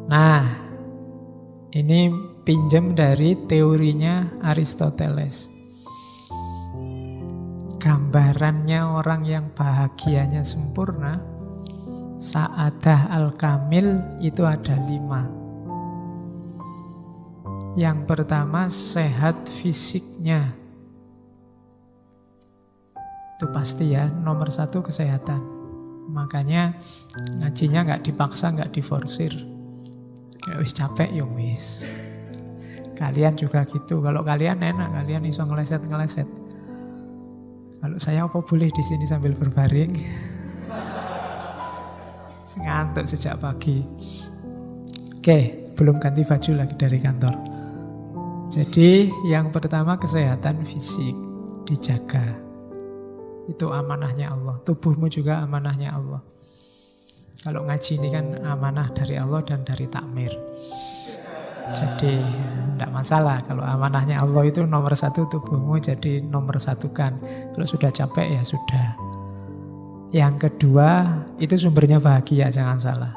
Nah, ini pinjam dari teorinya Aristoteles. Gambarannya orang yang bahagianya sempurna, sa'adah al-kamil, itu ada 5. Yang pertama, sehat fisiknya. Itu pasti ya, nomor 1 kesehatan. Makanya ngajinya gak dipaksa, gak diforsir. Ya wis capek, ya wis. Kalian juga gitu. Kalau kalian enak, kalian iso ngeleset-ngeleset. Kalau saya apa boleh di sini sambil berbaring? Ngantuk sejak pagi. Oke, belum ganti baju lagi dari kantor. Jadi yang pertama kesehatan fisik dijaga. Itu amanahnya Allah. Tubuhmu juga amanahnya Allah. Kalau ngaji ini kan amanah dari Allah dan dari takmir. Jadi tidak masalah. Kalau amanahnya Allah itu nomor 1, tubuhmu jadi nomor 1 kan. Kalau sudah capek ya sudah. Yang kedua itu sumbernya bahagia, jangan salah.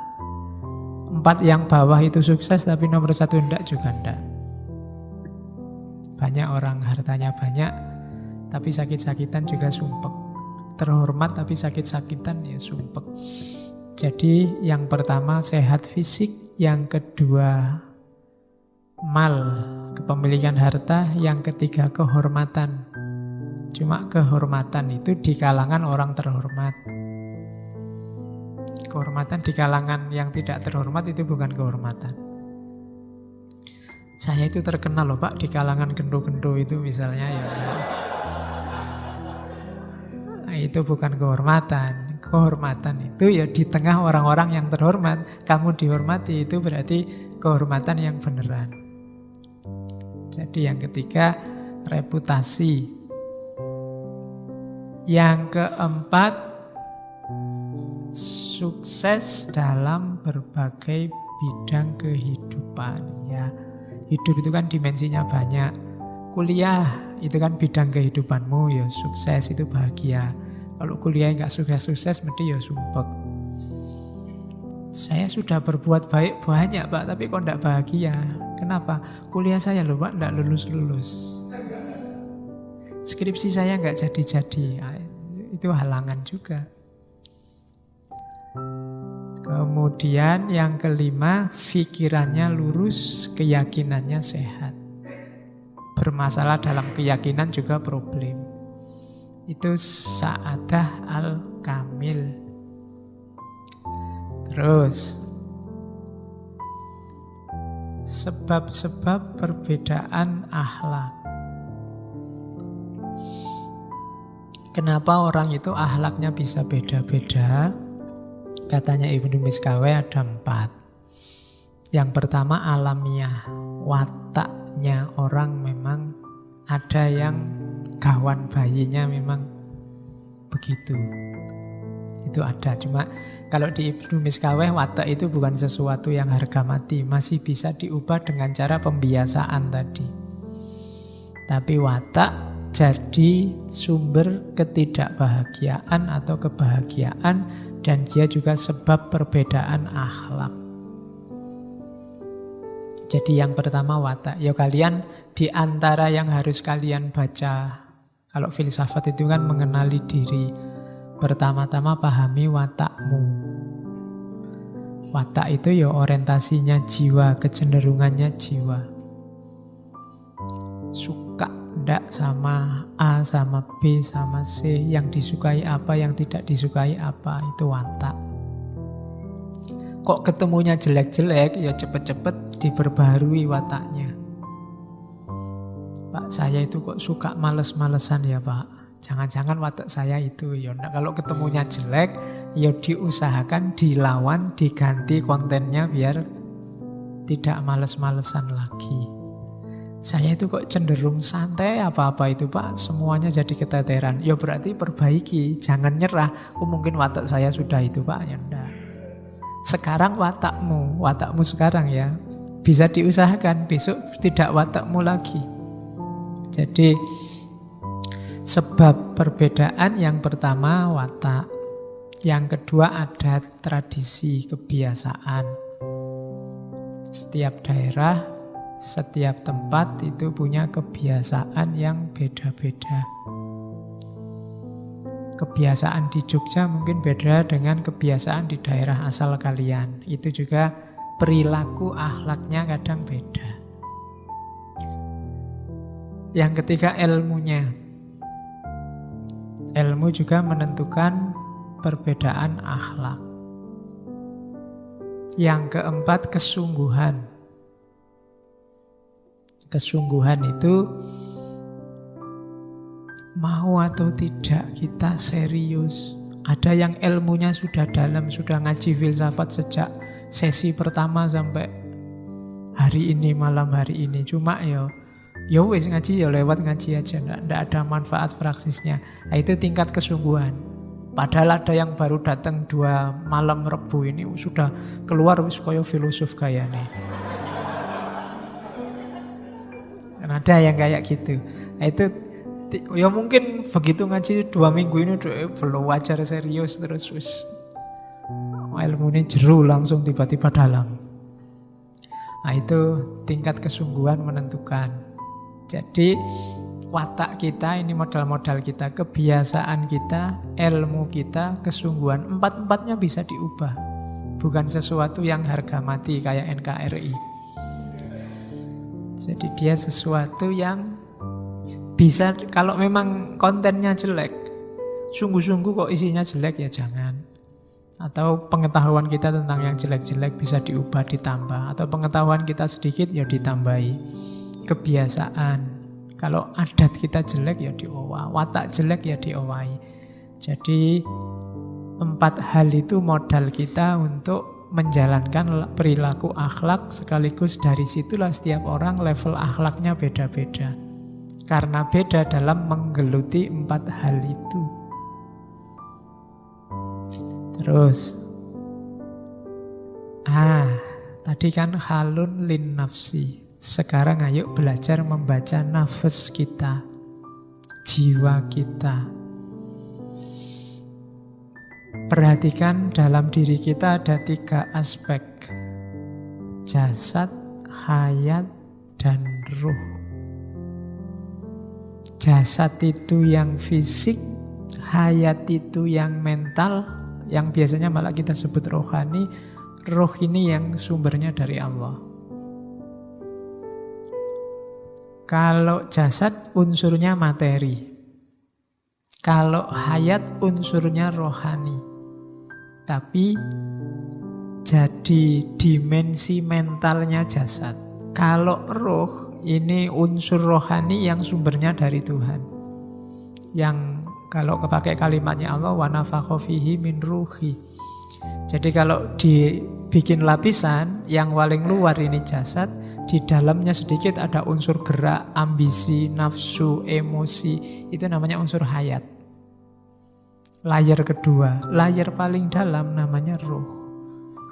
4 yang bawah itu sukses, tapi nomor 1 enggak juga enggak. Banyak orang hartanya banyak, tapi sakit-sakitan juga sumpek. Terhormat tapi sakit-sakitan ya sumpek. Jadi yang pertama sehat fisik, yang kedua mal, kepemilikan harta, yang ketiga kehormatan. Cuma kehormatan itu di kalangan orang terhormat. Kehormatan di kalangan yang tidak terhormat itu bukan kehormatan. Saya itu terkenal loh Pak di kalangan gendo-gendo itu misalnya ya. Nah, itu bukan kehormatan. Kehormatan itu ya di tengah orang-orang yang terhormat. Kamu dihormati itu berarti kehormatan yang beneran. Jadi yang ketiga reputasi. Yang keempat sukses dalam berbagai bidang kehidupan ya. Hidup itu kan dimensinya banyak. Kuliah itu kan bidang kehidupanmu ya, sukses itu bahagia. Kalau kuliah nggak sukses-sukses mesti ya sumpek. Saya sudah berbuat baik banyak Pak, tapi kok nggak bahagia. Kenapa? Kuliah saya loh Pak nggak lulus-lulus. Skripsi saya nggak jadi-jadi. Itu halangan juga. Kemudian yang kelima, pikirannya lurus, keyakinannya sehat. Bermasalah dalam keyakinan juga problem. Itu sa'adah al-kamil. Terus sebab-sebab perbedaan akhlak. Kenapa orang itu akhlaknya bisa beda-beda? Katanya Ibnu Miskaweh ada 4. Yang pertama alamiah. Wataknya orang memang ada yang gawan bayinya memang begitu. Itu ada. Cuma kalau di Ibnu Miskaweh watak itu bukan sesuatu yang harga mati. Masih bisa diubah dengan cara pembiasaan tadi. Tapi watak jadi sumber ketidakbahagiaan atau kebahagiaan, dan dia juga sebab perbedaan akhlak. Jadi yang pertama watak. Ya kalian di antara yang harus kalian baca, kalau filsafat itu kan mengenali diri. Pertama-tama pahami watakmu. Watak itu ya orientasinya jiwa, kecenderungannya jiwa. Suka ndak sama A, sama B, sama C, yang disukai apa, yang tidak disukai apa, itu watak. Kok ketemunya jelek-jelek, ya cepet-cepet diperbaharui wataknya. Pak, saya itu kok suka males-malesan ya Pak. Jangan-jangan watak saya itu ya. Nah, kalau ketemunya jelek, ya diusahakan dilawan, diganti kontennya biar tidak males-malesan lagi. Saya itu kok cenderung santai apa-apa itu Pak, semuanya jadi keteteran. Ya berarti perbaiki, jangan nyerah. Oh mungkin watak saya sudah itu Pak, ya enggak. Sekarang watakmu sekarang ya. Bisa diusahakan, besok tidak watakmu lagi. Jadi sebab perbedaan yang pertama watak. Yang kedua ada tradisi, kebiasaan. Setiap daerah, setiap tempat itu punya kebiasaan yang beda-beda. Kebiasaan di Jogja mungkin beda dengan kebiasaan di daerah asal kalian. Itu juga perilaku akhlaknya kadang beda. Yang ketiga, ilmunya. Ilmu juga menentukan perbedaan akhlak. Yang keempat, kesungguhan. Kesungguhan itu mau atau tidak kita serius. Ada yang ilmunya sudah dalam, sudah ngaji filsafat sejak sesi pertama sampai hari ini, malam hari ini. Cuma ya wis ngaji ya lewat ngaji aja, ndak ada manfaat praksisnya. Nah, itu tingkat kesungguhan. Padahal ada yang baru datang 2 malam Rebu ini sudah keluar wis koyo filosof gayane. Dan ada yang kayak gitu. Nah, itu ya mungkin begitu ngaji 2 minggu ini belum wajar serius terus wis ilmunya jeru langsung tiba-tiba dalam. Nah, itu tingkat kesungguhan menentukan. Jadi watak kita ini modal-modal kita, kebiasaan kita, ilmu kita, kesungguhan, 4-4-nya bisa diubah. Bukan sesuatu yang harga mati kayak NKRI. Jadi dia sesuatu yang bisa, kalau memang kontennya jelek, sungguh-sungguh kok isinya jelek ya jangan. Atau pengetahuan kita tentang yang jelek-jelek bisa diubah, ditambah. Atau pengetahuan kita sedikit ya ditambahi. Kebiasaan. Kalau adat kita jelek ya diowah, watak jelek ya diowahi. Jadi 4 hal itu modal kita untuk menjalankan perilaku akhlak, sekaligus dari situlah setiap orang level akhlaknya beda-beda. Karena beda dalam menggeluti 4 hal itu. Terus tadi kan halun lin nafsi. Sekarang ayo belajar membaca nafas kita, jiwa kita. Perhatikan dalam diri kita ada 3 aspek. Jasad, hayat, dan ruh. Jasad itu yang fisik, hayat itu yang mental, yang biasanya malah kita sebut rohani. Roh ini yang sumbernya dari Allah. Kalau jasad unsurnya materi. Kalau hayat unsurnya rohani. Tapi jadi dimensi mentalnya jasad. Kalau roh ini unsur rohani yang sumbernya dari Tuhan. Yang kalau kepakai kalimatnya Allah, wa nafakha fihi min ruhi. Jadi kalau dibikin lapisan, yang paling luar ini jasad, di dalamnya sedikit ada unsur gerak, ambisi, nafsu, emosi. Itu namanya unsur hayat. Layar kedua, layar paling dalam namanya ruh.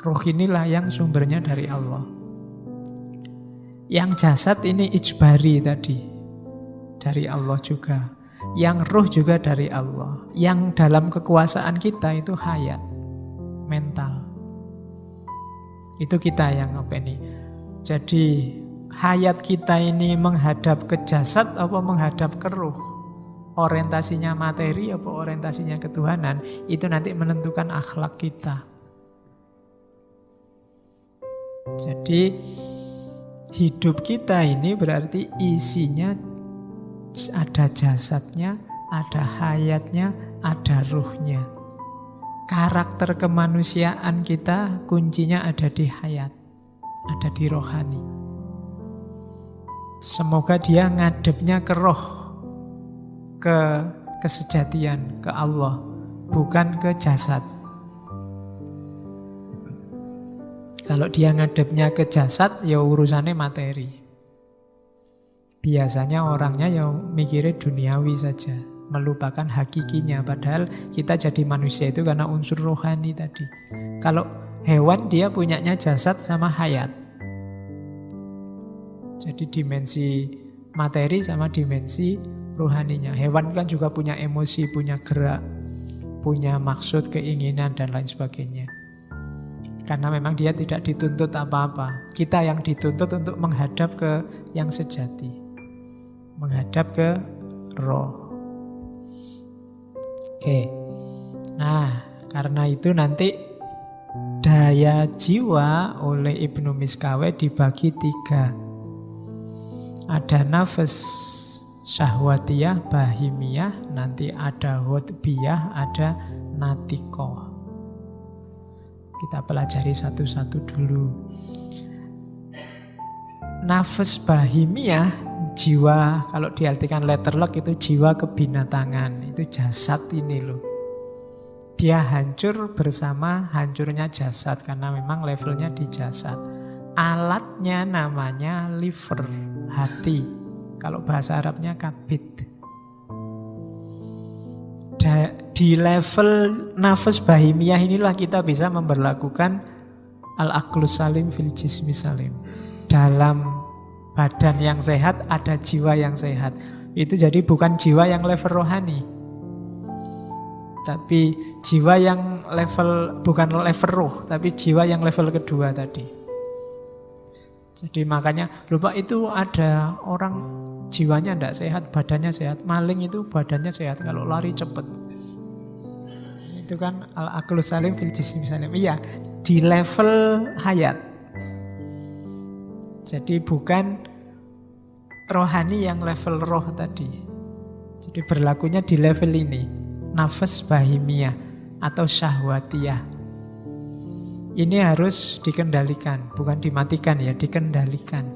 Ruh inilah yang sumbernya dari Allah. Yang jasad ini ijbari tadi, dari Allah juga. Yang ruh juga dari Allah. Yang dalam kekuasaan kita itu hayat, mental. Itu kita yang ngopeni. Jadi hayat kita ini menghadap ke jasad apa menghadap ke ruh? Orientasinya materi apa orientasinya ketuhanan? Itu nanti menentukan akhlak kita. Jadi hidup kita ini berarti isinya ada jasadnya, ada hayatnya, ada ruhnya. Karakter kemanusiaan kita kuncinya ada di hayat, ada di rohani. Semoga dia ngadepnya ke roh, ke kesejatian, ke Allah, bukan ke jasad. Kalau dia ngadepnya ke jasad, ya urusannya materi. Biasanya orangnya ya mikirnya duniawi saja, melupakan hakikinya. Padahal kita jadi manusia itu karena unsur rohani tadi. Kalau hewan dia punyanya jasad sama hayat. Jadi dimensi materi sama dimensi rohaninya. Hewan kan juga punya emosi, punya gerak, punya maksud, keinginan, dan lain sebagainya. Karena memang dia tidak dituntut apa-apa. Kita yang dituntut untuk menghadap ke yang sejati. Menghadap ke roh. Oke. Nah, karena itu nanti daya jiwa oleh Ibnu Miskaweh dibagi 3. Ada nafas syahwatiyah, bahimiyah, nanti ada hutbiyah, ada natikoh. Kita pelajari satu-satu dulu. Nafas bahimiyah, jiwa, kalau diartikan letterlock itu jiwa kebinatangan, itu jasad ini loh. Dia hancur bersama hancurnya jasad, karena memang levelnya di jasad. Alatnya namanya liver, hati. Kalau bahasa Arabnya kabid. Di level nafas bahimiyah inilah kita bisa memberlakukan al-aqlus salim fil jismi salim. Dalam badan yang sehat ada jiwa yang sehat. Itu jadi bukan jiwa yang level rohani, tapi jiwa yang level, bukan level ruh, tapi jiwa yang level kedua tadi. Jadi makanya lupa itu ada orang jiwanya tidak sehat, badannya sehat. Maling itu badannya sehat, kalau lari cepat. Itu kan al-aqlus salim fil jismi salim. Iya, di level hayat. Jadi bukan rohani yang level roh tadi. Jadi berlakunya di level ini, nafas bahimiyah atau syahwatiyah. Ini harus dikendalikan, bukan dimatikan ya, dikendalikan.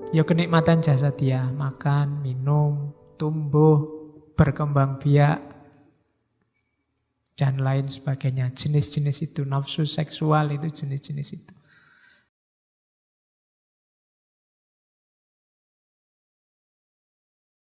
Ya kenikmatan jasadiah, makan, minum, tumbuh, berkembang biak, dan lain sebagainya. Jenis-jenis itu, nafsu seksual itu jenis-jenis itu.